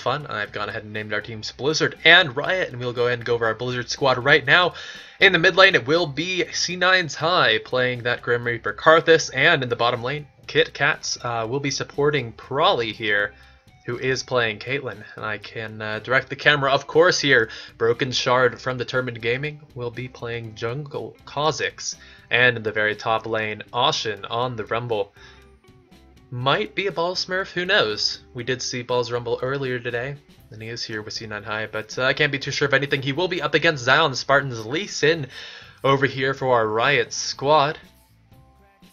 fun, I've gone ahead and named our teams Blizzard and Riot, and we'll go ahead and go over our Blizzard squad right now. In the mid lane, it will be C9's High playing that Grim Reaper Karthus, and in the bottom lane, Kit Kats will be supporting Prawley here, who is playing Caitlyn. And I can direct the camera, of course, here. Broken Shard from Determined Gaming will be playing Jungle Kha'Zix, and in the very top lane, Ashen on the Rumble. Might be a Ball Smurf, who knows? We did see Balls Rumble earlier today, and he is here with C9 High, but I can't be too sure of anything. He will be up against Zion Spartan's Lee Sin over here for our Riot squad.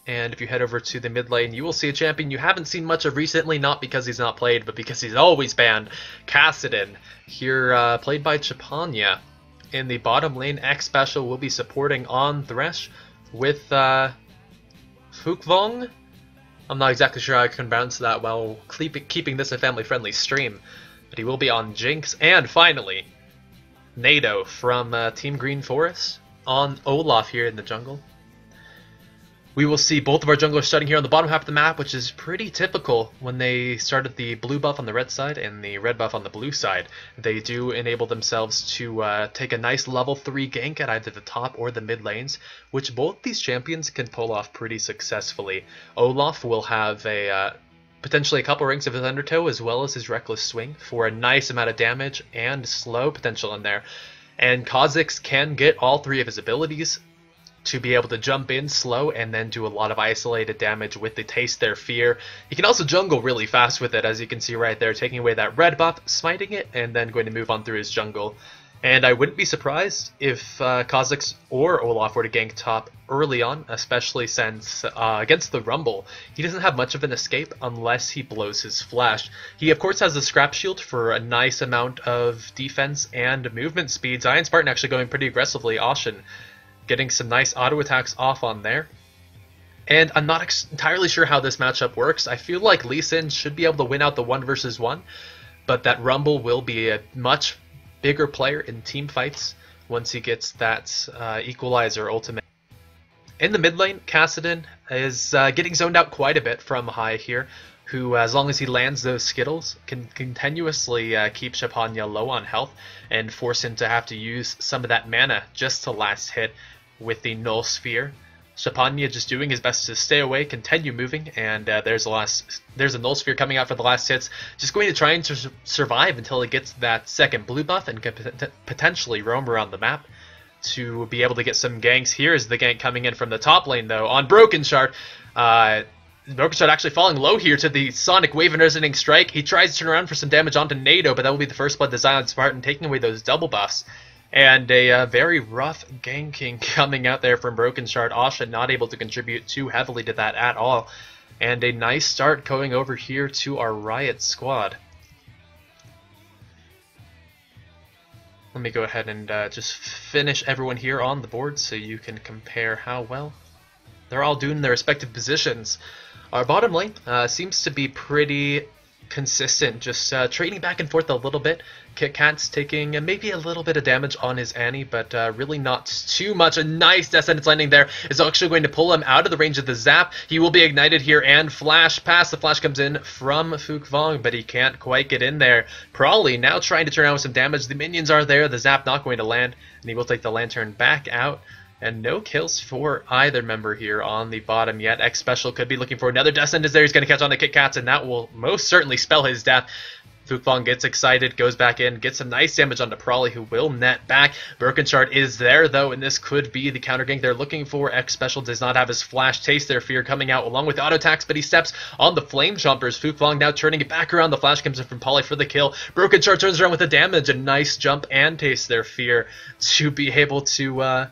And if you head over to the mid lane, you will see a champion you haven't seen much of recently, not because he's not played, but because he's always banned. Kassadin, here played by Chapanya. In the bottom lane, X Special will be supporting on Thresh with Fukvong. I'm not exactly sure how I can pronounce that while keeping this a family-friendly stream, but he will be on Jinx. And finally, Nado from Team Green Forest on Olaf here in the jungle. We will see both of our junglers starting here on the bottom half of the map, which is pretty typical when they started the blue buff on the red side and the red buff on the blue side. They do enable themselves to take a nice level 3 gank at either the top or the mid lanes, which both these champions can pull off pretty successfully. Olaf will have potentially a couple rings of his Undertow as well as his Reckless Swing for a nice amount of damage and slow potential in there. And Kha'Zix can get all three of his abilities to be able to jump in slow and then do a lot of isolated damage with the Taste Their Fear. He can also jungle really fast with it, as you can see right there, taking away that red buff, smiting it, and then going to move on through his jungle. And I wouldn't be surprised if Kha'Zix or Olaf were to gank top early on, especially since against the Rumble, he doesn't have much of an escape unless he blows his flash. He of course has a Scrap Shield for a nice amount of defense and movement speed. Zion Spartan actually going pretty aggressively. Ashen getting some nice auto attacks off on there. And I'm not entirely sure how this matchup works. I feel like Lee Sin should be able to win out the 1 versus 1, but that Rumble will be a much bigger player in team fights once he gets that Equalizer ultimate. In the mid lane, Kassadin is getting zoned out quite a bit from High here, who, as long as he lands those Skittles, can continuously keep Chapanya low on health and force him to have to use some of that mana just to last hit with the Null Sphere. Chapanya just doing his best to stay away, continue moving, and there's a Null Sphere coming out for the last hits. Just going to try and survive until it gets that second blue buff and can potentially roam around the map to be able to get some ganks. Here is the gank coming in from the top lane, though, on Broken Shard. Broken Shard actually falling low here to the Sonic Wave and Resonating Strike. He tries to turn around for some damage onto Nado, but that will be the first blood to Zion Spartan, taking away those double buffs. And a very rough ganking coming out there from Broken Shard. Asha not able to contribute too heavily to that at all. And a nice start going over here to our Riot squad. Let me go ahead and just finish everyone here on the board so you can compare how well they're all doing in their respective positions. Our bottom lane seems to be pretty consistent, just trading back and forth a little bit. Kit Kat's taking maybe a little bit of damage on his Annie, but really not too much. A nice Descendants Landing there is actually going to pull him out of the range of the Zap. He will be ignited here and flash past. The flash comes in from Fukvong, but he can't quite get in there. Prawley now trying to turn around with some damage. The minions are there. The Zap not going to land, and he will take the Lantern back out. And no kills for either member here on the bottom yet. X Special could be looking for another Descendants there. He's going to catch on to Kit Kats, and that will most certainly spell his death. Fukvong gets excited, goes back in, gets some nice damage onto Prawley, who will net back. Broken Shard is there, though, and this could be the counter gank they're looking for. X Special does not have his flash. Taste Their Fear coming out along with auto attacks, but he steps on the Flame Jumpers. Fukvong now turning it back around. The flash comes in from Polly for the kill. Broken Shard turns around with the damage. A nice jump and Taste Their Fear to be able to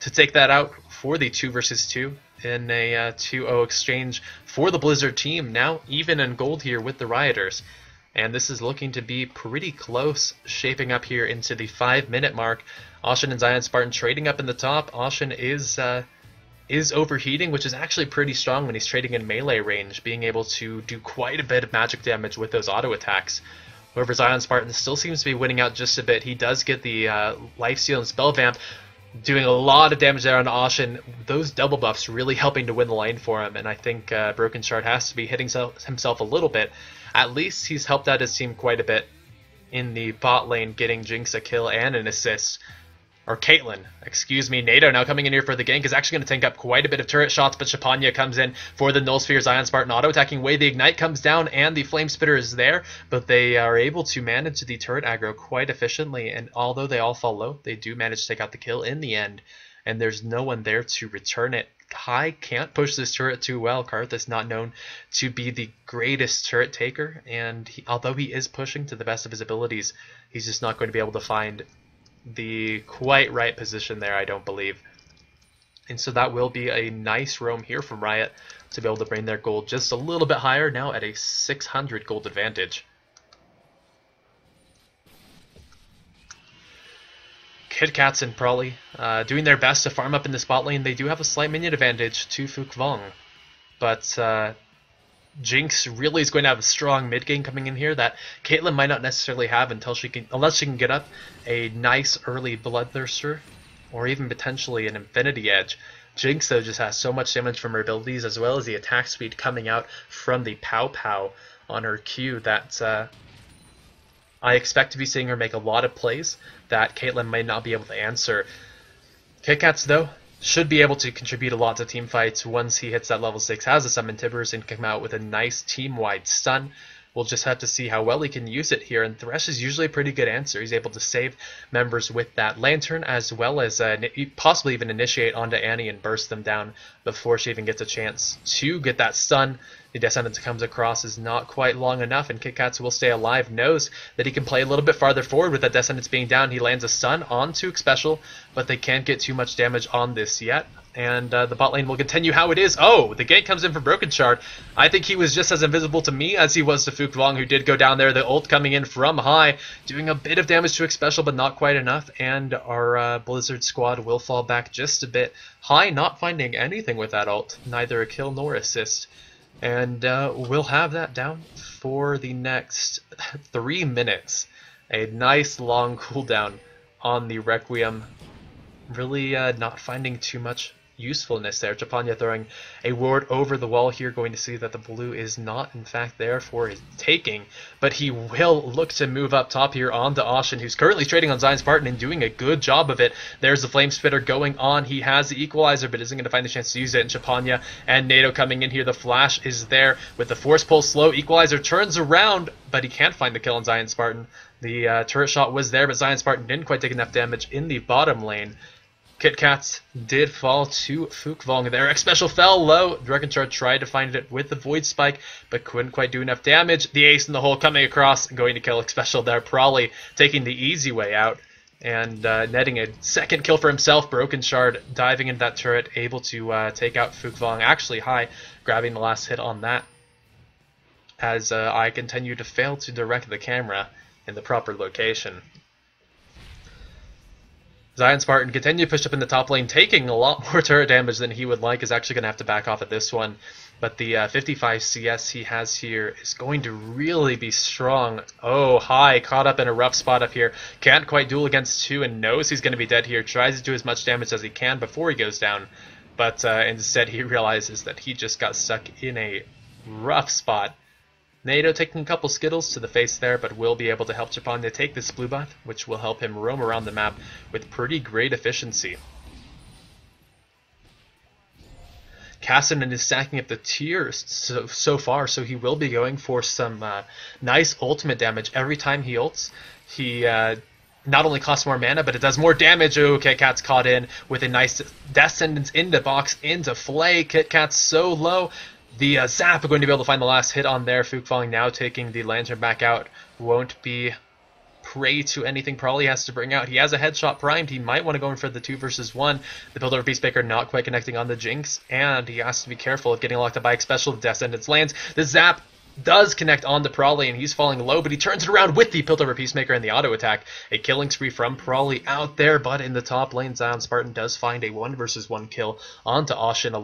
take that out for the 2 versus 2 in a 2-0 exchange for the Blizzard team. Now even in gold here with the Rioters. And this is looking to be pretty close, shaping up here into the 5-minute mark. Ashen and Zion Spartan trading up in the top. Ashen is overheating, which is actually pretty strong when he's trading in melee range, being able to do quite a bit of magic damage with those auto attacks. However, Zion Spartan still seems to be winning out just a bit. He does get the Lifesteal and Spell Vamp, doing a lot of damage there on Ashen. Those double buffs really helping to win the lane for him, and I think Broken Shard has to be hitting himself a little bit. At least he's helped out his team quite a bit in the bot lane, getting Jinx a kill and an assist. Or Caitlyn, excuse me. Nato now coming in here for the gank is actually going to tank up quite a bit of turret shots, but Chapanya comes in for the Null Sphere. Zion Spartan auto-attacking way. The Ignite comes down and the Flame Spitter is there, but they are able to manage the turret aggro quite efficiently, and although they all fall low, they do manage to take out the kill in the end, and there's no one there to return it. Kai can't push this turret too well. Karthus not known to be the greatest turret taker, and although he is pushing to the best of his abilities, he's just not going to be able to find the quite right position there, I don't believe. And so that will be a nice roam here from Riot to be able to bring their gold just a little bit higher, now at a 600 gold advantage. KitKats and Prolly doing their best to farm up in this bot lane. They do have a slight minion advantage to Fukvong, but Jinx really is going to have a strong mid game coming in here that Caitlyn might not necessarily have unless she can get up a nice early Bloodthirster or even potentially an Infinity Edge. Jinx though just has so much damage from her abilities as well as the attack speed coming out from the Pow Pow on her Q that I expect to be seeing her make a lot of plays that Caitlyn might not be able to answer. KitKats though should be able to contribute a lot to team fights once he hits that level 6, has a summon Tibbers, and can come out with a nice team-wide stun. We'll just have to see how well he can use it here, and Thresh is usually a pretty good answer. He's able to save members with that Lantern, as well as possibly even initiate onto Annie and burst them down before she even gets a chance to get that stun. The Descendant comes across is not quite long enough, and KitKats will stay alive, knows that he can play a little bit farther forward with that Descendants being down. He lands a stun onto Special, but they can't get too much damage on this yet. And the bot lane will continue how it is. Oh, the gank comes in for Broken Shard. I think he was just as invisible to me as he was to Fukvong, who did go down there. The ult coming in from high, doing a bit of damage to a Special, but not quite enough. And our Blizzard squad will fall back just a bit. High not finding anything with that ult, neither a kill nor assist. And we'll have that down for the next 3 minutes. A nice long cooldown on the Requiem. Really not finding too much usefulness there. Chapanya throwing a ward over the wall here, going to see that the blue is not in fact there for his taking, but he will look to move up top here onto Ashen, who's currently trading on Zion Spartan and doing a good job of it. There's the Flame Spitter going on. He has the Equalizer, but isn't going to find the chance to use it. And Chapanya and Nato coming in here. The flash is there with the Force Pulse slow. Equalizer turns around, but he can't find the kill on Zion Spartan. The turret shot was there, but Zion Spartan didn't quite take enough damage in the bottom lane. KitKats did fall to Fukvong. Their X Special fell low. Dragon Shard tried to find it with the Void Spike, but couldn't quite do enough damage. The Ace in the hole coming across, going to kill X Special there. Probably taking the easy way out and netting a second kill for himself. Broken Shard diving into that turret, able to take out Fukvong. Actually, High grabbing the last hit on that as I continue to fail to direct the camera in the proper location. Zion Spartan continue to push up in the top lane, taking a lot more turret damage than he would like. Is actually going to have to back off at this one. But the 55 CS he has here is going to really be strong. Oh, High caught up in a rough spot up here. Can't quite duel against 2 and knows he's going to be dead here. Tries to do as much damage as he can before he goes down. But instead he realizes that he just got stuck in a rough spot. Nato taking a couple Skittles to the face there, but will be able to help Chapanya take this blue buff, which will help him roam around the map with pretty great efficiency. Cassinan is stacking up the tiers so far, so he will be going for some nice ultimate damage every time he ults. He not only costs more mana, but it does more damage. Oh, KitKat's caught in with a nice Descendants into box, into Flay. KitKat's so low. The Zap are going to be able to find the last hit on there. Fukvong now taking the Lantern back out. Won't be prey to anything probably has to bring out. He has a headshot primed. He might want to go in for the 2 versus 1. The Builder of Peacemaker not quite connecting on the Jinx, and he has to be careful of getting locked up by X Special. The Descendants lands. The Zap does connect on to Prolly, and he's falling low, but he turns it around with the Piltover Peacemaker and the auto attack. A killing spree from Prolly out there, but in the top lane, Zion Spartan does find a 1 versus 1 kill onto Ashen. A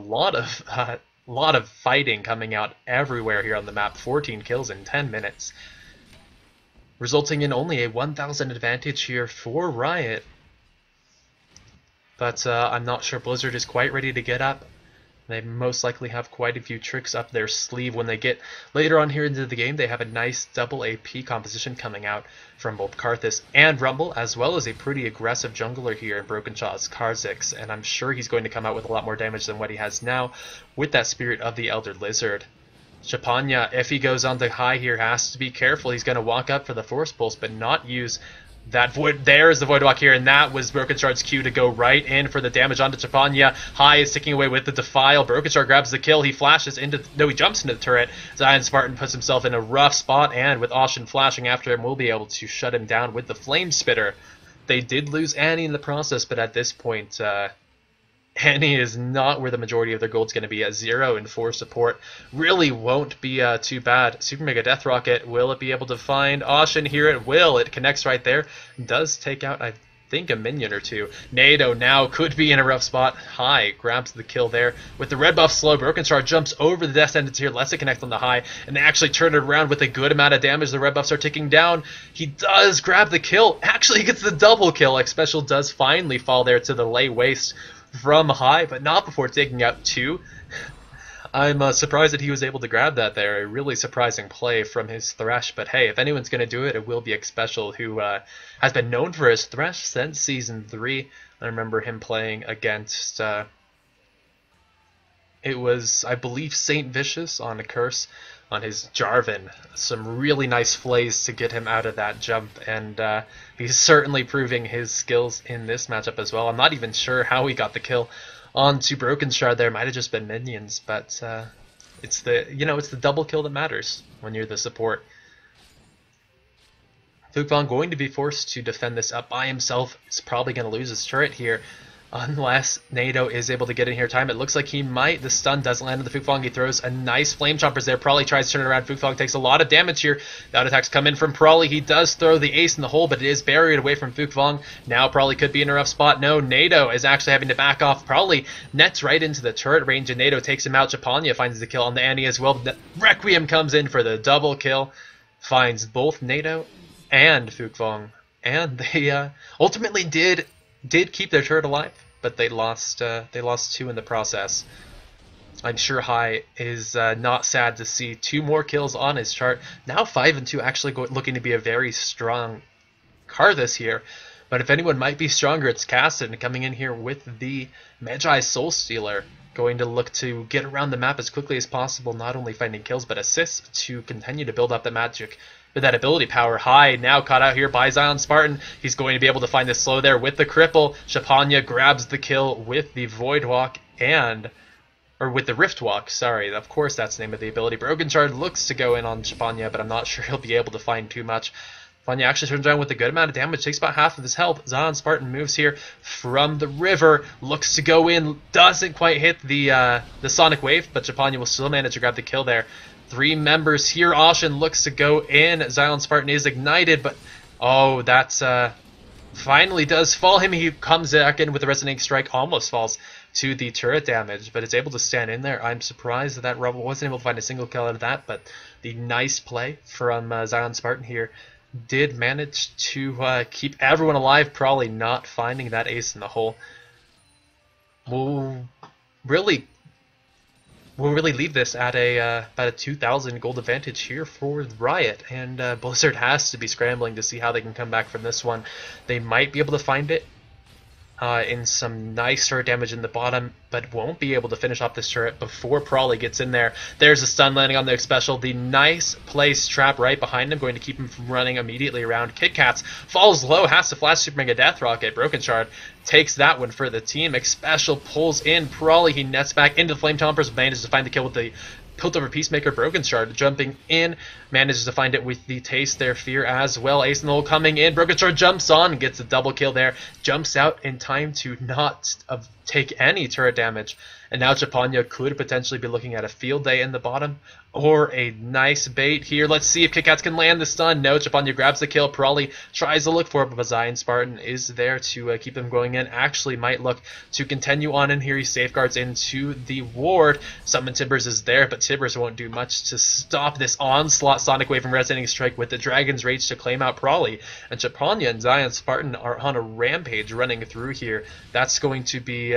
lot of fighting coming out everywhere here on the map. 14 kills in 10 minutes. Resulting in only a 1,000 advantage here for Riot. But I'm not sure Blizzard is quite ready to get up. They most likely have quite a few tricks up their sleeve when they get later on here into the game. They have a nice double AP composition coming out from both Karthus and Rumble, as well as a pretty aggressive jungler here in Broken Shaw's Kha'Zix, and I'm sure he's going to come out with a lot more damage than what he has now with that Spirit of the Elder Lizard. Chapanya, if he goes on the high here, has to be careful. He's going to walk up for the Force Pulse, but not use that Void. There's the Void Walk here, and that was Broken Shard's cue to go right in for the damage onto Chapanya. High is ticking away with the Defile. Broken Shard grabs the kill. He flashes into... No, he jumps into the turret. Zion Spartan puts himself in a rough spot, and with Ashen flashing after him, we'll be able to shut him down with the Flame Spitter. They did lose Annie in the process, but at this point... Annie is not where the majority of their gold's going to be at 0, and 4 support really won't be too bad. Super Mega Death Rocket, will it be able to find Ashen here? It will. It connects right there. Does take out, I think, a minion or two. Nado now could be in a rough spot. High grabs the kill there. With the red buff slow, Broken Shard jumps over the Death Sentence here, lets it connect on the High, and they actually turn it around with a good amount of damage. The red buffs are ticking down. He does grab the kill. Actually, he gets the double kill. Like, Special does finally fall there to the lay waste from High, but not before taking out 2. I'm surprised that he was able to grab that there. A really surprising play from his Thresh, but hey, if anyone's going to do it, it will be Special, who has been known for his Thresh since Season 3. I remember him playing against, it was, I believe, Saint Vicious on a Curse on his Jarvan. Some really nice flays to get him out of that jump, and he's certainly proving his skills in this matchup as well. I'm not even sure how he got the kill onto Broken Shard there. Might have just been minions, but it's the it's the double kill that matters when you're the support. Fukvong going to be forced to defend this up by himself. He's probably going to lose his turret here unless Nado is able to get in here time. It looks like he might. The stun does land on the Fukvong. He throws a nice Flame Chompers there. Probably tries to turn it around. Fukvong takes a lot of damage here. The out attacks come in from Prawley. He does throw the ace in the hole, but it is buried away from Fukvong. Now Prawley could be in a rough spot. No, Nado is actually having to back off. Prawley nets right into the turret range, and Nado takes him out. Chapanya finds the kill on the Annie as well. The Requiem comes in for the double kill. Finds both Nado and Fukvong. And they ultimately did keep their turret alive, but they lost 2 in the process. I'm sure High is not sad to see 2 more kills on his chart. Now 5 and 2, actually looking to be a very strong Karthus here. But if anyone might be stronger, it's Caston coming in here with the Magi Soul Stealer. Going to look to get around the map as quickly as possible, not only finding kills, but assists to continue to build up the magic. With that ability power. High now caught out here by Zion Spartan. He's going to be able to find the slow there with the cripple. Chapanya grabs the kill with the Void Walk or with the Rift Walk, sorry. Of course that's the name of the ability. Broken Shard looks to go in on Chapanya, but I'm not sure he'll be able to find too much. Chapanya actually turns around with a good amount of damage, takes about half of his health. Zion Spartan moves here from the river, looks to go in, doesn't quite hit the Sonic Wave, but Chapanya will still manage to grab the kill there. 3 members here. Ashen looks to go in. Zion Spartan is ignited, but oh, that's finally does fall him. He comes back in with the Resonating Strike, almost falls to the turret damage, but is able to stand in there. I'm surprised that Rebel wasn't able to find a single kill out of that, but the nice play from Zion Spartan here did manage to keep everyone alive, probably not finding that ace in the hole. We'll really leave this at about a 2,000 gold advantage here for Riot, and Blizzard has to be scrambling to see how they can come back from this one. They might be able to find it in some nice turret damage in the bottom, but won't be able to finish off this turret before Prawley gets in there. There's a stun landing on the special. The nice place trap right behind him, going to keep him from running immediately around. Kit Kats falls low, has to flash Super Mega Death Rocket. Broken Shard takes that one for the team. Special pulls in Prawley. He nets back into the Flame Chompers, manages to find the kill with the Tilt over Peacemaker. Broken Shard jumping in, manages to find it with the Taste Their Fear as well. Ace in the hole coming in. Broken Shard jumps on and gets a double kill there. Jumps out in time to not take any turret damage. And now Chapanya could potentially be looking at a field day in the bottom or a nice bait here. Let's see if Kit Kats can land the stun. No, Chapanya grabs the kill. Prawley tries to look for it, but Zion Spartan is there to keep him going in. Actually might look to continue on in here. He safeguards into the ward. Summon Tibbers is there, but Tibbers won't do much to stop this onslaught. Sonic Wave and Resonating Strike with the Dragon's Rage to claim out Prawley. And Chapanya and Zion Spartan are on a rampage running through here. That's going to be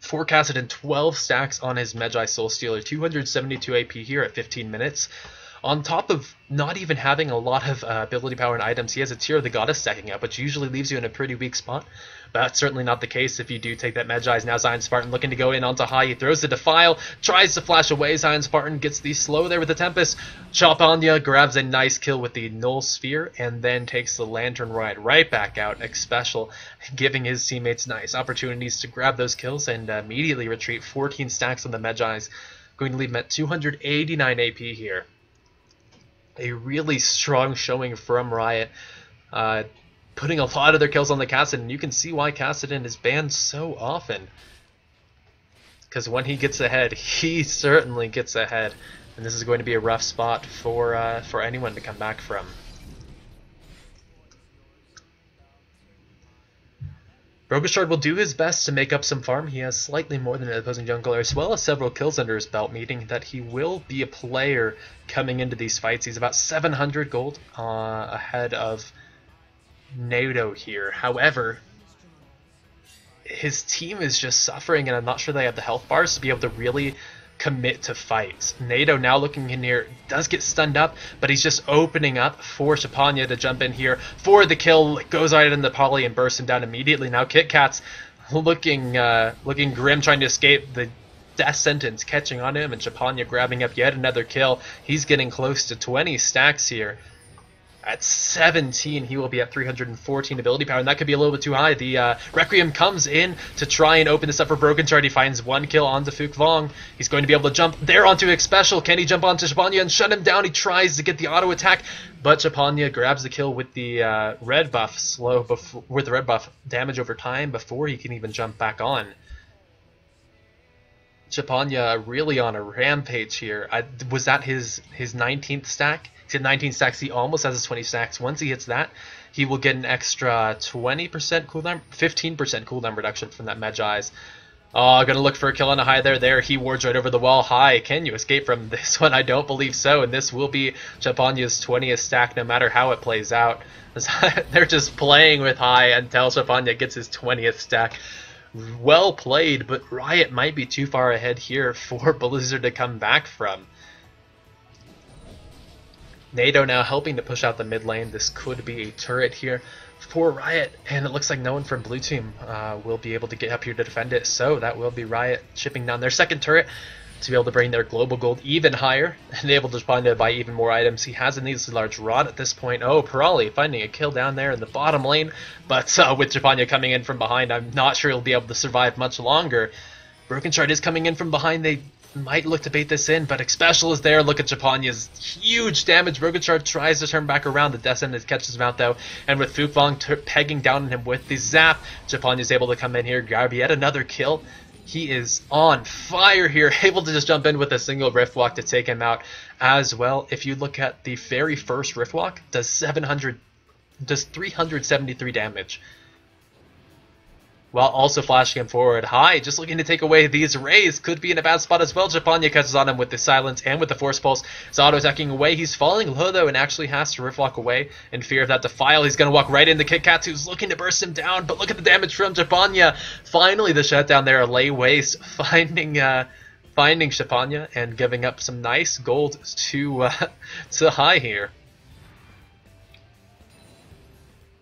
Forecasted in 12 stacks on his Magi Soul Stealer, 272 AP here at 15 minutes. On top of not even having a lot of ability power and items, he has a Tear of the Goddess stacking up, which usually leaves you in a pretty weak spot. But that's certainly not the case if you do take that Magi's. Now Zion Spartan looking to go in onto high. He throws the Defile, tries to flash away. Zion Spartan gets the slow there with the Tempest. Chopanya grabs a nice kill with the Null Sphere, and then takes the Lantern Ride right back out, X-Special, giving his teammates nice opportunities to grab those kills and immediately retreat. 14 stacks on the Magi's, going to leave him at 289 AP here. A really strong showing from Riot, putting a lot of their kills on the Kassadin, and you can see why Kassadin is banned so often. Because when he gets ahead, he certainly gets ahead, and this is going to be a rough spot for anyone to come back from. Broken Shard will do his best to make up some farm. He has slightly more than an opposing jungler, as well as several kills under his belt, meaning that he will be a player coming into these fights. He's about 700 gold ahead of NATO here. However, his team is just suffering, and I'm not sure they have the health bars to be able to really commit to fights. NATO now looking in here, does get stunned up, but he's just opening up for Chopanya to jump in here for the kill. Goes right in the poly and bursts him down immediately. Now Kit Kat's looking grim, trying to escape the death sentence catching on him, and Chopanya grabbing up yet another kill. He's getting close to 20 stacks here. At 17, he will be at 314 ability power, and that could be a little bit too high. The Requiem comes in to try and open this up for Broken Shard. He finds one kill onto Fook Vong. He's going to be able to jump there onto X-Special. Can he jump onto Chopanya and shut him down? He tries to get the auto attack, but Chopanya grabs the kill with the red buff with the red buff damage over time before he can even jump back on. Chopanya really on a rampage here. Was that his 19th stack? He's at 19 stacks. He almost has his 20 stacks. Once he hits that, he will get an extra 20% cooldown, 15% cooldown reduction from that Magi's. Oh, gonna look for a kill on a high there. There, he wards right over the wall. High, can you escape from this one? I don't believe so, and this will be Chopanya's 20th stack no matter how it plays out. They're just playing with high until Chopanya gets his 20th stack. Well played, but Riot might be too far ahead here for Blizzard to come back from. NATO now helping to push out the mid lane. This could be a turret here for Riot, and it looks like no one from Blue Team will be able to get up here to defend it, so that will be Riot chipping down their second turret to be able to bring their global gold even higher and able to find to buy even more items. He has a needlessly large rod at this point. Oh, Pirali finding a kill down there in the bottom lane, but with Chopanya coming in from behind, I'm not sure he'll be able to survive much longer. Broken Shard is coming in from behind. They might look to bait this in, but X-Special is there. Look at Chopanya's huge damage. Broken Shard tries to turn back around. The Death Sentence catches him out, though, and with Fook Vong pegging down on him with the zap, Chopanya's able to come in here, grab yet another kill. He is on fire here, able to just jump in with a single Rift Walk to take him out as well. If you look at the very first Rift Walk, does 373 damage, while also flashing him forward. High, just looking to take away these rays, could be in a bad spot as well. Chopanya catches on him with the silence and with the Force Pulse. He's auto-attacking away. He's falling low, though, and actually has to Rift Walk away in fear of that Defile. He's going to walk right into Kit Kat, who's looking to burst him down, but look at the damage from Chopanya. Finally, the shutdown there, lay waste, finding Chopanya and giving up some nice gold to High here.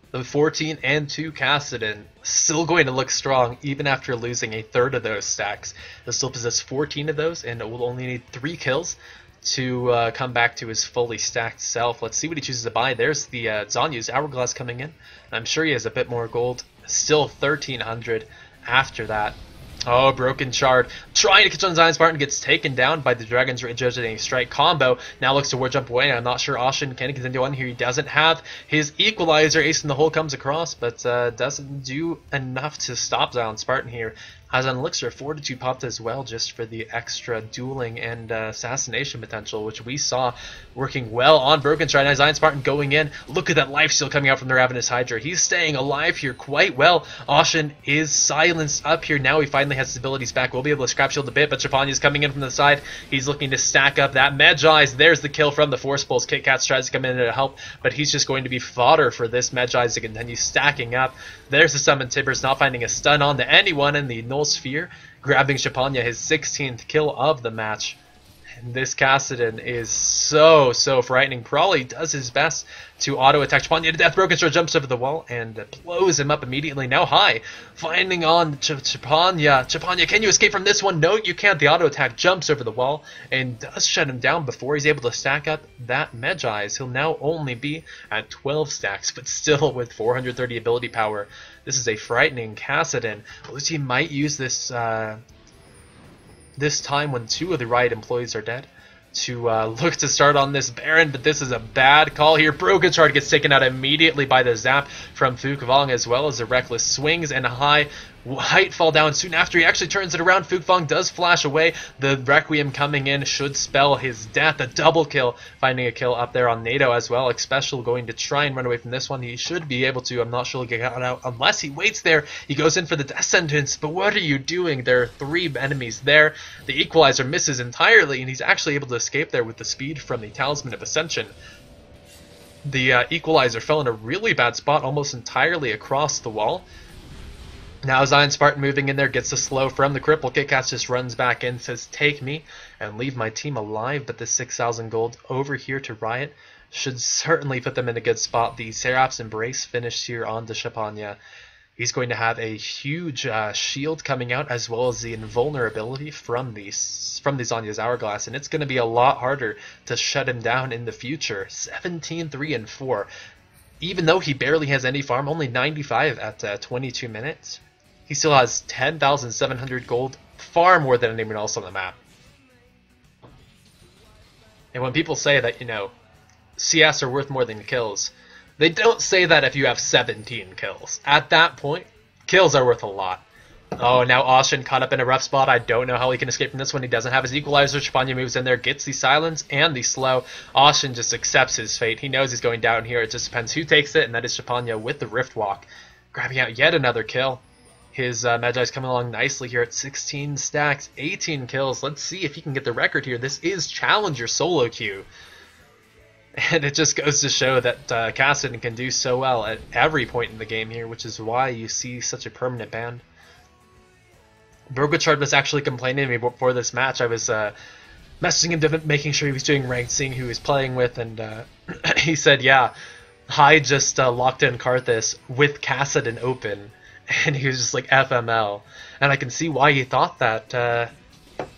The 14 and 2 Kassadin still going to look strong even after losing a third of those stacks. He'll still possess 14 of those, and it will only need 3 kills to come back to his fully stacked self. Let's see what he chooses to buy. There's the Zanyu's Hourglass coming in. I'm sure he has a bit more gold. Still 1,300 after that. Oh, Broken Shard trying to catch on Zion Spartan, gets taken down by the Dragon's Rage Agitating Strike combo. Now looks to war jump away. I'm not sure Ashen can continue on here. He doesn't have his Equalizer. Ace in the hole comes across, but doesn't do enough to stop Zion Spartan here. Has an Elixir Fortitude popped as well, just for the extra dueling and assassination potential, which we saw working well on Broken Shard. Now Zion Spartan going in. Look at that lifesteal coming out from the Ravenous Hydra. He's staying alive here quite well. Ashen is silenced up here. Now he finally has his abilities back. We'll be able to scrap shield a bit, but Chopanya's coming in from the side. He's looking to stack up that Magi's. There's the kill from the Force Pulse. Kit Kat tries to come in to help, but he's just going to be fodder for this Magi's to continue stacking up. There's the Summon Tibbers, not finding a stun on to anyone, and the Null Thermal Sphere, grabbing Chapanya his 16th kill of the match. And this Kassadin is so frightening. Prawley does his best to auto-attack Chapanya to death. Broken Sword jumps over the wall and blows him up immediately. Now High, finding on Chapanya. Chapanya, can you escape from this one? No, you can't. The auto-attack jumps over the wall and does shut him down before he's able to stack up that Medjai's. He'll now only be at 12 stacks, but still with 430 ability power. This is a frightening Kassadin. Blue team might use this this time when 2 of the Riot employees are dead to look to start on this Baron, but this is a bad call here. Broken Shard gets taken out immediately by the zap from Fukvong, as well as the reckless swings, and High Height fall down soon after. He actually turns it around. Fukvong does flash away. The Requiem coming in should spell his death. A double kill, finding a kill up there on NATO as well. Expecial going to try and run away from this one. He should be able to. I'm not sure he'll get out unless he waits there. He goes in for the death sentence, but what are you doing? There are 3 enemies there. The Equalizer misses entirely, and he's actually able to escape there with the speed from the Talisman of Ascension. The Equalizer fell in a really bad spot, almost entirely across the wall. Now Zion Spartan moving in there, gets the slow from the cripple. Kitcats just runs back in, says take me and leave my team alive, but the 6,000 gold over here to Riot should certainly put them in a good spot. The Seraph's Embrace finished here on the Chapanya. He's going to have a huge shield coming out, as well as the invulnerability from the Zanya's Hourglass, and it's going to be a lot harder to shut him down in the future. 17, 3, and 4. Even though he barely has any farm, only 95 at 22 minutes, he still has 10,700 gold, far more than anyone else on the map. And when people say that, you know, CS are worth more than kills, they don't say that if you have 17 kills. At that point, kills are worth a lot. Oh, now Austin caught up in a rough spot. I don't know how he can escape from this one. He doesn't have his Equalizer. Chapanya moves in there, gets the silence and the slow. Austin just accepts his fate. He knows he's going down here. It just depends who takes it, and that is Chapanya with the Rift Walk, grabbing out yet another kill. His Medjai's coming along nicely here at 16 stacks, 18 kills. Let's see if he can get the record here. This is Challenger solo queue. And it just goes to show that Kassadin can do so well at every point in the game here, which is why you see such a permanent ban. Brogochard was actually complaining to me before this match. I was messaging him, making sure he was doing ranked, seeing who he was playing with, and he said, yeah, High just locked in Karthus with Kassadin open, and he was just like FML. And I can see why he thought that.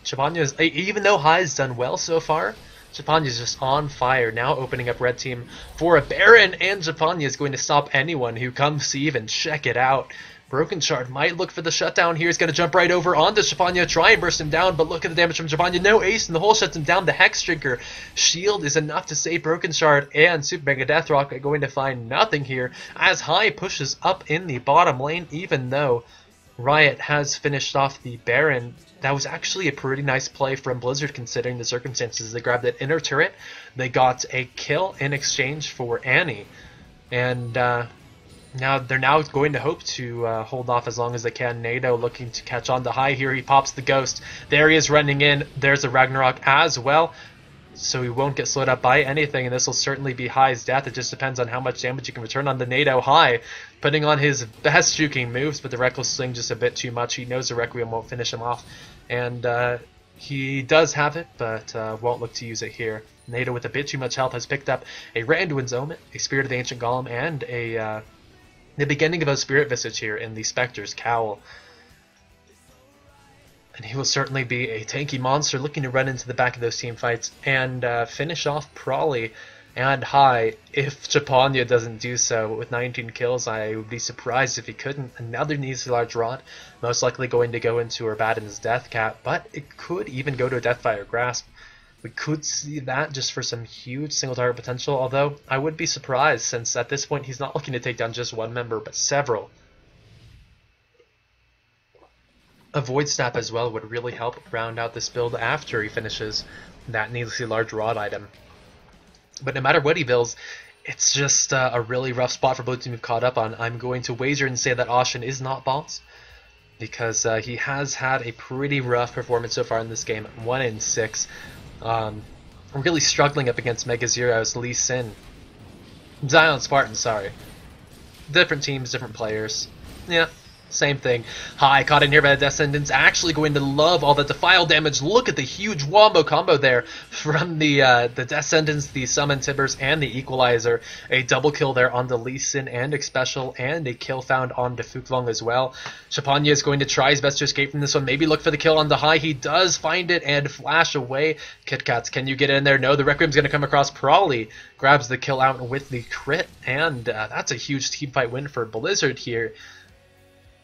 Chapanya's, even though High's done well so far, Chapanya's just on fire, now opening up red team for a Baron, and Chapanya is going to stop anyone who comes to even check it out. Broken Shard might look for the shutdown here. He's going to jump right over onto Chapanya, try and burst him down, but look at the damage from Chapanya. No ace, and the hole shuts him down. The Hex Drinker shield is enough to save Broken Shard, and Super Mega Deathrock are going to find nothing here as High pushes up in the bottom lane, even though Riot has finished off the Baron. That was actually a pretty nice play from Blizzard considering the circumstances. They grabbed that inner turret, they got a kill in exchange for Annie, and now they're going to hope to hold off as long as they can. NATO looking to catch on to High here. He pops the Ghost. There he is running in. There's a Ragnarok as well, so he won't get slowed up by anything, and this will certainly be High's death. It just depends on how much damage you can return on the NATO. High putting on his best juking moves, but the Reckless Sling just a bit too much. He knows the Requiem won't finish him off, and he does have it, but won't look to use it here. NATO with a bit too much health has picked up a Randuin's Omen, a Spirit of the Ancient Golem, and the beginning of a Spirit Visage here in the Spectre's Cowl. And he will certainly be a tanky monster looking to run into the back of those team fights and finish off Prawley and High if Chapanya doesn't do so. With 19 kills, I would be surprised if he couldn't. Another Needs Large Rod, most likely going to go into Urbaden's Death Cap, but it could even go to a Deathfire Grasp. We could see that just for some huge single target potential, although I would be surprised since at this point he's not looking to take down just one member, but several. A Void Snap as well would really help round out this build after he finishes that needlessly large rod item. But no matter what he builds, it's just a really rough spot for Blue Team to be caught up on. I'm going to wager and say that Ashen is not boss, because he has had a pretty rough performance so far in this game. 1 in 6. Really struggling up against Mega Zero's Lee Sin. Zion Spartan, sorry. Different teams, different players. Yeah, Same thing. High caught in here by the Descendants. Actually going to love all the Defile damage. Look at the huge wombo combo there from the Descendants, the Summon Tibbers, and the Equalizer. A double kill there on the Lee Sin and Xpecial, and a kill found on the Fuklong as well. Chapanya is going to try his best to escape from this one. Maybe look for the kill on the High. He does find it and flash away. KitKats, can you get in there? No, the Requiem's going to come across. Prawley grabs the kill out with the crit, and that's a huge teamfight win for Blizzard here.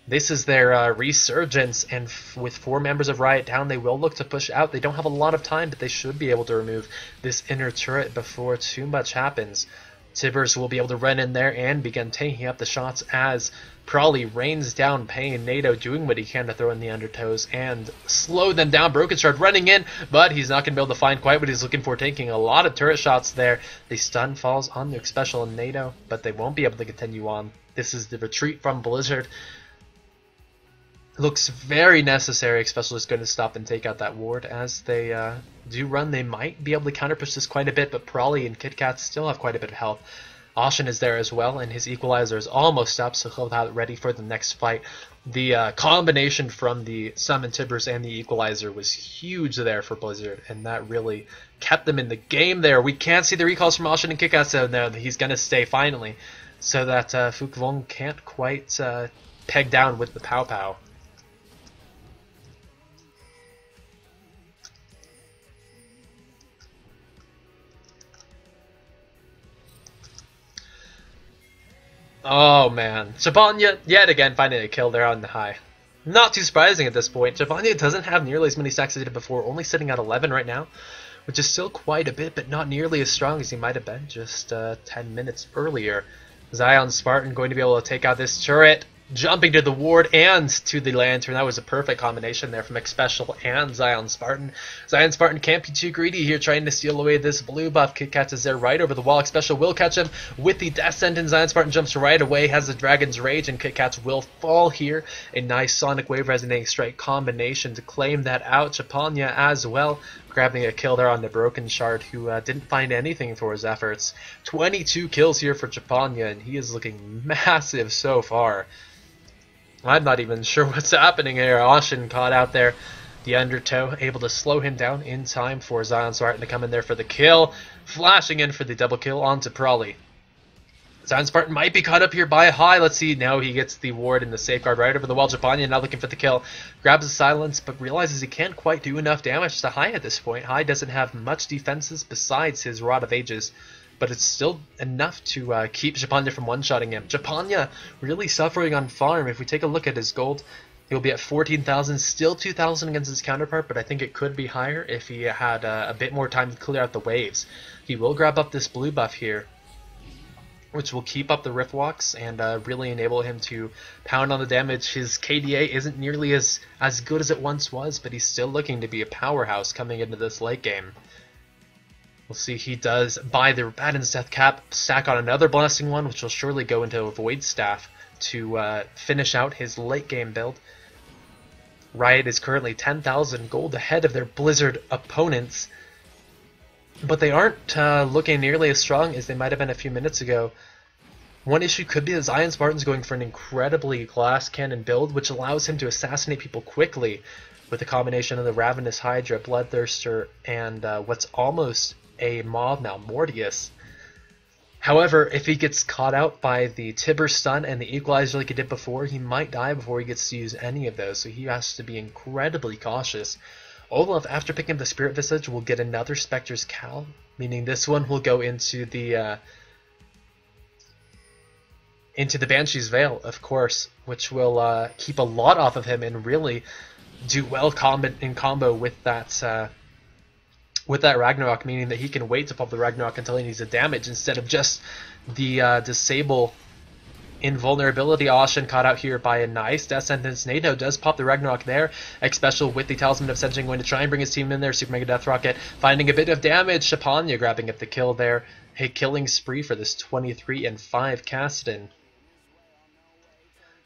This is their resurgence, and with 4 members of Riot down, they will look to push out. They don't have a lot of time, but they should be able to remove this inner turret before too much happens. Tibbers will be able to run in there and begin taking up the shots as Prawley rains down pain. NATO doing what he can to throw in the undertows and slow them down. Broken Shard running in, but he's not going to be able to find quite what he's looking for, taking a lot of turret shots there. The stun falls on the Xpecial and NATO, but they won't be able to continue on. This is the retreat from Blizzard. Looks very necessary. Xpecial is going to stop and take out that ward as they do run. They might be able to counter push this quite a bit, but Prawley and KitKat still have quite a bit of health. Ashen is there as well, and his Equalizer is almost up, so he'll have it ready for the next fight. The combination from the Summon Tibbers and the Equalizer was huge there for Blizzard, and that really kept them in the game there. We can't see the recalls from Ashen and KitKat, so no, he's going to stay finally, so that Fuklong can't quite peg down with the Pow Pow. Oh man, Chapanya yet again finding a kill there on the High. Not too surprising at this point. Chapanya doesn't have nearly as many stacks as he did before, only sitting at 11 right now, which is still quite a bit, but not nearly as strong as he might have been just 10 minutes earlier. Zion Spartan going to be able to take out this turret, jumping to the ward and to the lantern. That was a perfect combination there from Xpecial and Zion Spartan. Zion Spartan can't be too greedy here, trying to steal away this blue buff. KitKat is there right over the wall. Xpecial will catch him with the Death Sentence. Zion Spartan jumps right away, has the Dragon's Rage, and KitKat will fall here. A nice Sonic Wave Resonating Strike combination to claim that out. Chapanya as well, grabbing a kill there on the Broken Shard, who didn't find anything for his efforts. 22 kills here for Chapanya, and he is looking massive so far. I'm not even sure what's happening here. Ashen caught out there. The undertow able to slow him down in time for Zion Spartan to come in there for the kill. Flashing in for the double kill onto Prawley. Zion Spartan might be caught up here by a High. Let's see. Now he gets the ward and the safeguard right over the wall. Chapanya now looking for the kill. Grabs the silence, but realizes he can't quite do enough damage to High at this point. High doesn't have much defenses besides his Rod of Ages, but it's still enough to keep Chapanya from one-shotting him. Chapanya really suffering on farm. If we take a look at his gold, he'll be at 14,000, still 2,000 against his counterpart, but I think it could be higher if he had a bit more time to clear out the waves. He will grab up this blue buff here, which will keep up the Rift Walks and really enable him to pound on the damage. His KDA isn't nearly as good as it once was, but he's still looking to be a powerhouse coming into this late game. We'll see, he does buy the Rabadon's Death Cap, stack on another Blasting one, which will surely go into a Void Staff to finish out his late game build. Riot is currently 10,000 gold ahead of their Blizzard opponents, but they aren't looking nearly as strong as they might have been a few minutes ago. One issue could be that Zion Spartan's going for an incredibly glass cannon build, which allows him to assassinate people quickly with a combination of the Ravenous Hydra, Bloodthirster, and what's almost a mob now, Mortius. However, if he gets caught out by the Tibber stun and the Equalizer like he did before, he might die before he gets to use any of those, so he has to be incredibly cautious. Olaf, after picking up the Spirit Visage, will get another Spectre's Cowl, meaning this one will go into the Banshee's Veil, of course, which will keep a lot off of him and really do well in combo with that Ragnarok, meaning that he can wait to pop the Ragnarok until he needs the damage instead of just the disable invulnerability. Ashen caught out here by a nice Death Sentence. NATO does pop the Ragnarok there. Xpecial with the Talisman of Ascension going to try and bring his team in there. Super Mega Death Rocket finding a bit of damage. Chapanya grabbing up the kill there. A killing spree for this 23-5 Kassadin.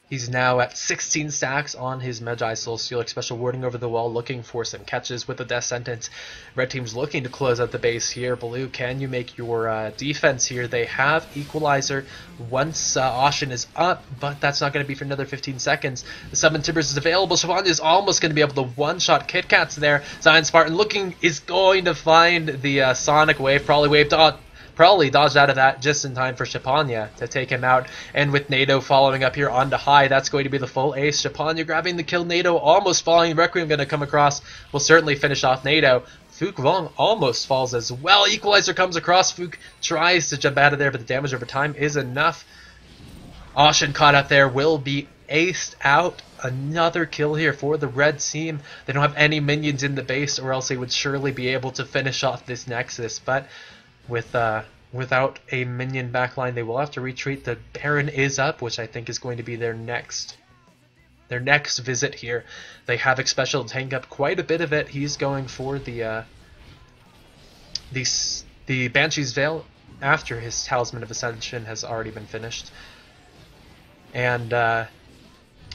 He's now at 16 stacks on his Magi Soul Stealer special, warding over the wall, looking for some catches with the Death Sentence. Red team's looking to close out the base here. Blue, can you make your defense here? They have Equalizer once Ashen is up, but that's not going to be for another 15 seconds. The Summon Timbers is available. Siobhan is almost going to be able to one-shot Kit Kats there. Zion Spartan is going to find the Sonic Wave, probably dodged out of that just in time for Shapanya to take him out. And with NATO following up here onto high, that's going to be the full ace. Shapanya grabbing the kill, NATO almost falling. Requiem going to come across, will certainly finish off NATO. Fook Vong almost falls as well. Equalizer comes across. Fook tries to jump out of there, but the damage over time is enough. Ashen caught up there, will be aced out. Another kill here for the red team. They don't have any minions in the base, or else they would surely be able to finish off this Nexus, but without a minion backline, they will have to retreat. The Baron is up, which I think is going to be their next visit here. They have Expecial to tank up quite a bit of it. He's going for the Banshee's Veil after his Talisman of Ascension has already been finished. And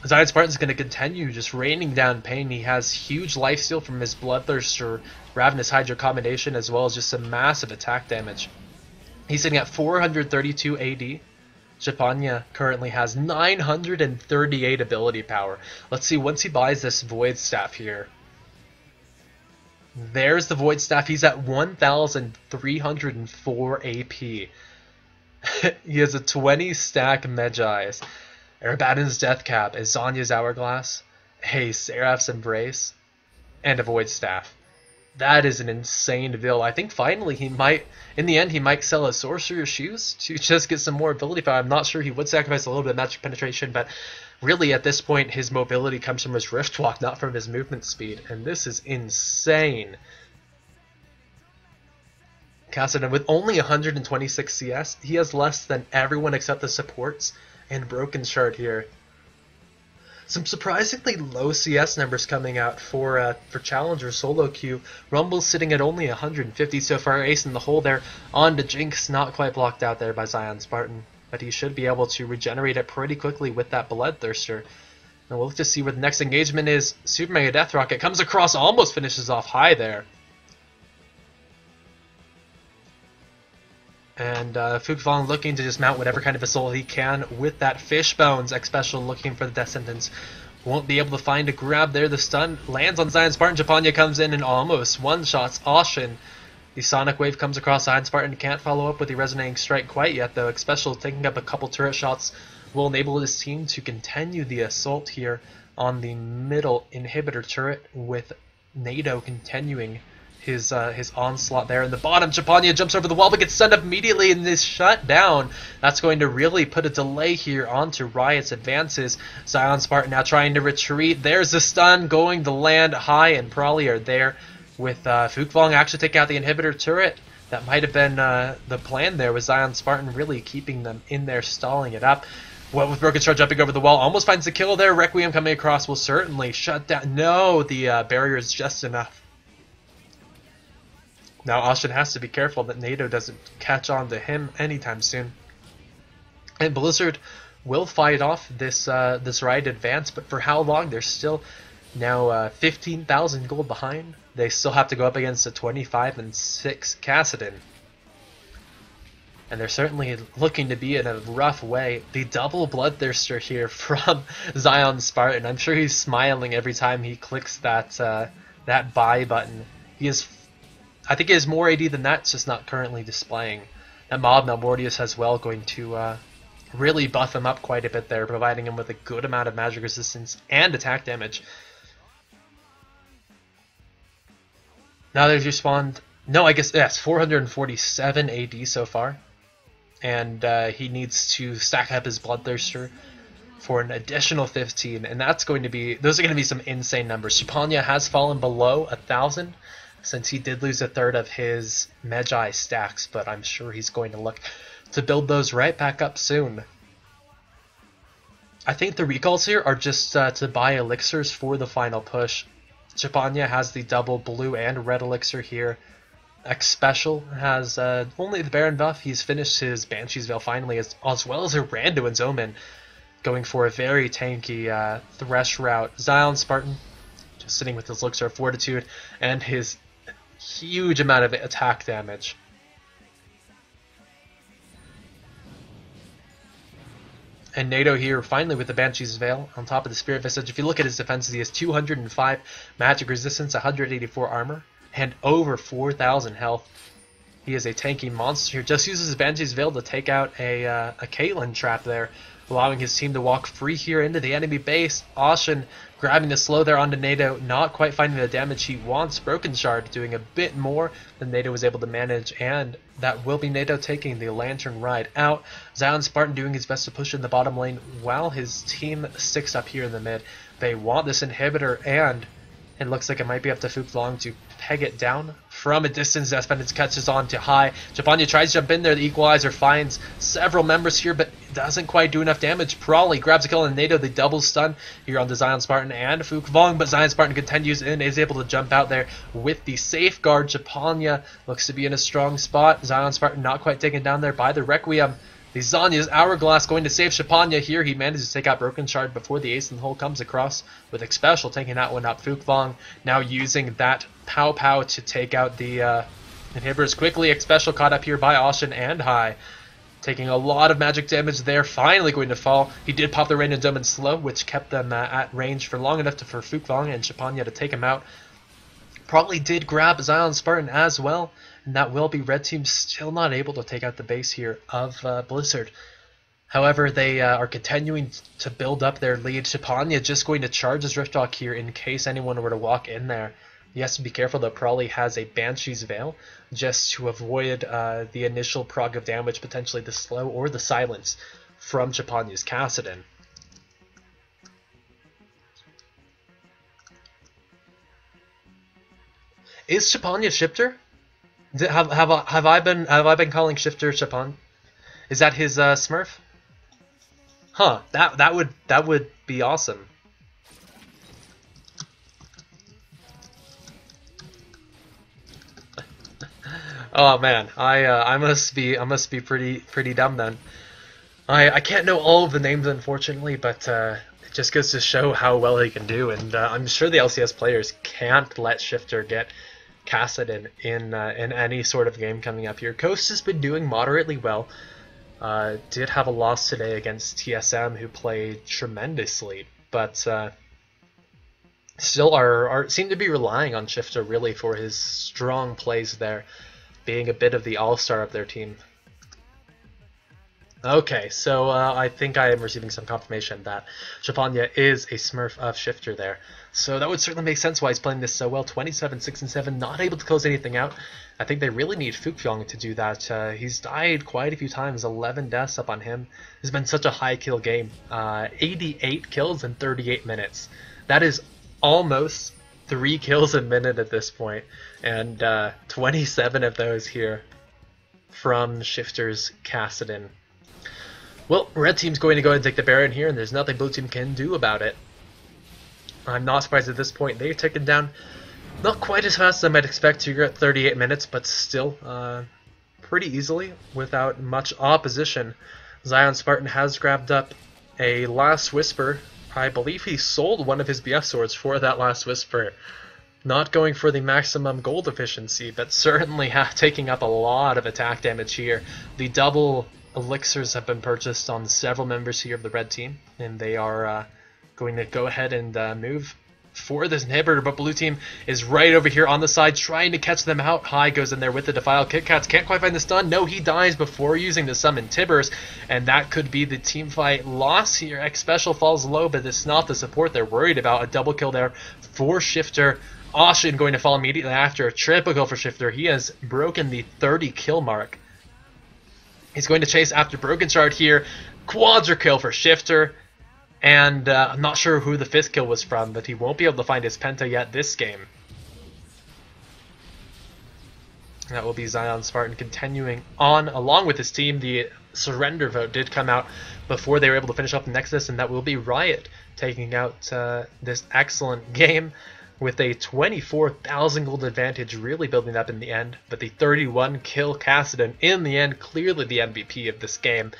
Zion Spartan's going to continue just raining down pain. He has huge lifesteal from his Bloodthirster Ravenous Hydra combination, as well as just some massive attack damage. He's sitting at 432 AD. Shapanya currently has 938 ability power. Let's see, once he buys this Void Staff here. There's the Void Staff. He's at 1,304 AP. He has a 20 stack Medjai's. Arabaddon's Death Cap, a Zanya's Hourglass, a Seraph's Embrace, and a Void Staff. That is an insane build. I think finally in the end, he might sell a Sorcerer's Shoes to just get some more ability power. I'm not sure, he would sacrifice a little bit of magic penetration, but really at this point, his mobility comes from his Riftwalk, not from his movement speed, and this is insane. Kassadin, with only 126 CS, he has less than everyone except the supports and Broken Shard here. Some surprisingly low CS numbers coming out for Challenger solo queue. Rumble's sitting at only 150 so far. Ace in the hole there. On to Jinx, not quite blocked out there by Zion Spartan, but he should be able to regenerate it pretty quickly with that Bloodthirster. And we'll look to see where the next engagement is. Super Mega Death Rocket comes across, almost finishes off high there. And Fook Vong looking to just mount whatever kind of assault he can with that Fishbones. Expecial looking for the Death Sentence. Won't be able to find a grab there. The stun lands on Zion Spartan. Japanya comes in and almost one-shots Ashen. The Sonic Wave comes across. Zion Spartan can't follow up with the Resonating Strike quite yet, though. Expecial taking up a couple turret shots will enable his team to continue the assault here on the middle inhibitor turret, with NATO continuing his onslaught there. In the bottom, Japanya jumps over the wall but gets stunned up immediately and is shut down. That's going to really put a delay here onto Riot's advances. Zion Spartan now trying to retreat. There's the stun going to land. High and Probably are there with Fook Vong actually taking out the inhibitor turret. That might have been the plan there, with Zion Spartan really keeping them in there, stalling it up. What with Broken Shard jumping over the wall, almost finds the kill there. Requiem coming across will certainly shut down. No, the barrier is just enough. Now Ashen has to be careful that NATO doesn't catch on to him anytime soon. And Blizzard will fight off this Riot advance, but for how long? They're still now 15,000 gold behind. They still have to go up against a 25-6 Kassadin. And they're certainly looking to be in a rough way. The double Bloodthirster here from Zion Spartan. I'm sure he's smiling every time he clicks that buy button. I think he has more AD than that, it's just not currently displaying. That Mob Malmortius as well, going to really buff him up quite a bit there, providing him with a good amount of magic resistance and attack damage. Now they've respawned. No, I guess, yes, 447 AD so far. And he needs to stack up his Bloodthirster for an additional 15, and those are going to be some insane numbers. Shapanya has fallen below 1,000. Since he did lose a third of his Medjai stacks, but I'm sure he's going to look to build those right back up soon. I think the recalls here are just to buy elixirs for the final push. Japanya has the double blue and red elixir here. Expecial has only the Baron buff. He's finished his Banshee's Veil finally, as well as a Randuin's Omen. going for a very tanky Thresh route. Zion Spartan just sitting with his Elixir of Fortitude and his huge amount of attack damage. And NATO here finally with the Banshee's Veil on top of the Spirit Visage. If you look at his defenses, he has 205 magic resistance, 184 armor, and over 4,000 health. He is a tanky monster here. Just uses his Banshee's Veil to take out a Caitlyn trap there, allowing his team to walk free here into the enemy base. Ashen grabbing the slow there onto NATO, not quite finding the damage he wants. Broken Shard doing a bit more than NATO was able to manage, and that will be NATO taking the Lantern Ride out. Zion Spartan doing his best to push in the bottom lane while his team sticks up here in the mid. They want this inhibitor, and it looks like it might be up to Fook Long to peg it down from a distance. Despendence catches on to high. Japanya tries to jump in there. The Equalizer finds several members here, but doesn't quite do enough damage. Prawley grabs a kill on NATO. The double stun here on the Zion Spartan and Fook Long, but Zion Spartan continues and is able to jump out there with the safeguard. Japanya looks to be in a strong spot. Zion Spartan not quite taken down there by the Requiem. The Zanya's Hourglass going to save Shapanya here. He manages to take out Broken Shard before the Ace in the Hole comes across, with Expecial taking that one out. Fook Long now using that Pow Pow to take out the inhibitors quickly. Expecial caught up here by Ashen and High, taking a lot of magic damage there. Finally going to fall. He did pop the Rain and Dome and Slow, which kept them at range for long enough for Fook Long and Shapanya to take him out. Probably did grab Zion Spartan as well, and that will be Red Team still not able to take out the base here of Blizzard. However, they are continuing to build up their lead. Shapanya just going to charge his Rifthawk here in case anyone were to walk in there. He has to be careful that Prawley has a Banshee's Veil just to avoid the initial prog of damage, potentially the slow or the silence from Shapanya's Kassadin. Is Shapanya Shifter? Have I been calling Shifter Shapan? Is that his Smurf? Huh? That would be awesome. Oh man, I must be pretty dumb then. I can't know all of the names unfortunately, but it just goes to show how well he can do, and I'm sure the LCS players can't let Shifter get Kassadin in any sort of game coming up here. Coast has been doing moderately well. Did have a loss today against TSM, who played tremendously, but still seem to be relying on Shifter really for his strong plays there, being a bit of the all-star of their team. Okay, so I think I am receiving some confirmation that Shapanya is a Smurf of Shifter there. So that would certainly make sense why he's playing this so well. 27, 6, and 7, not able to close anything out. I think they really need Fook Long to do that. He's died quite a few times, 11 deaths up on him. It's been such a high kill game. 88 kills in 38 minutes. That is almost 3 kills a minute at this point, and 27 of those here from Shifter's Kassadin. Well, Red Team's going to go ahead and take the Baron here, and there's nothing Blue Team can do about it. I'm not surprised at this point. They've taken down not quite as fast as I might expect to at 38 minutes, but still pretty easily without much opposition. Zion Spartan has grabbed up a Last Whisper. I believe he sold one of his BF swords for that Last Whisper. Not going for the maximum gold efficiency, but certainly taking up a lot of attack damage here. The double elixirs have been purchased on several members here of the Red Team, and they are going to go ahead and move for this inhibitor, but Blue Team is right over here on the side trying to catch them out. High goes in there with the Defile. Kit Kats can't quite find the stun. No, he dies before using the summon Tibbers, and that could be the team fight loss here. Expecial falls low, but it's not the support they're worried about. A double kill there for Shifter. Ashen going to fall immediately after. A triple kill for Shifter. He has broken the 30 kill mark. He's going to chase after Broken Shard here. Quadra kill for Shifter. And I'm not sure who the 5th kill was from, but he won't be able to find his Penta yet this game. That will be Zion Spartan continuing on along with his team. The surrender vote did come out before they were able to finish off the Nexus, and that will be Riot taking out this excellent game with a 24,000 gold advantage, really building up in the end. But the 31 kill Kassadin in the end, clearly the MVP of this game.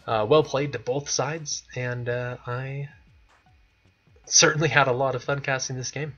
Well played to both sides, and I certainly had a lot of fun casting this game.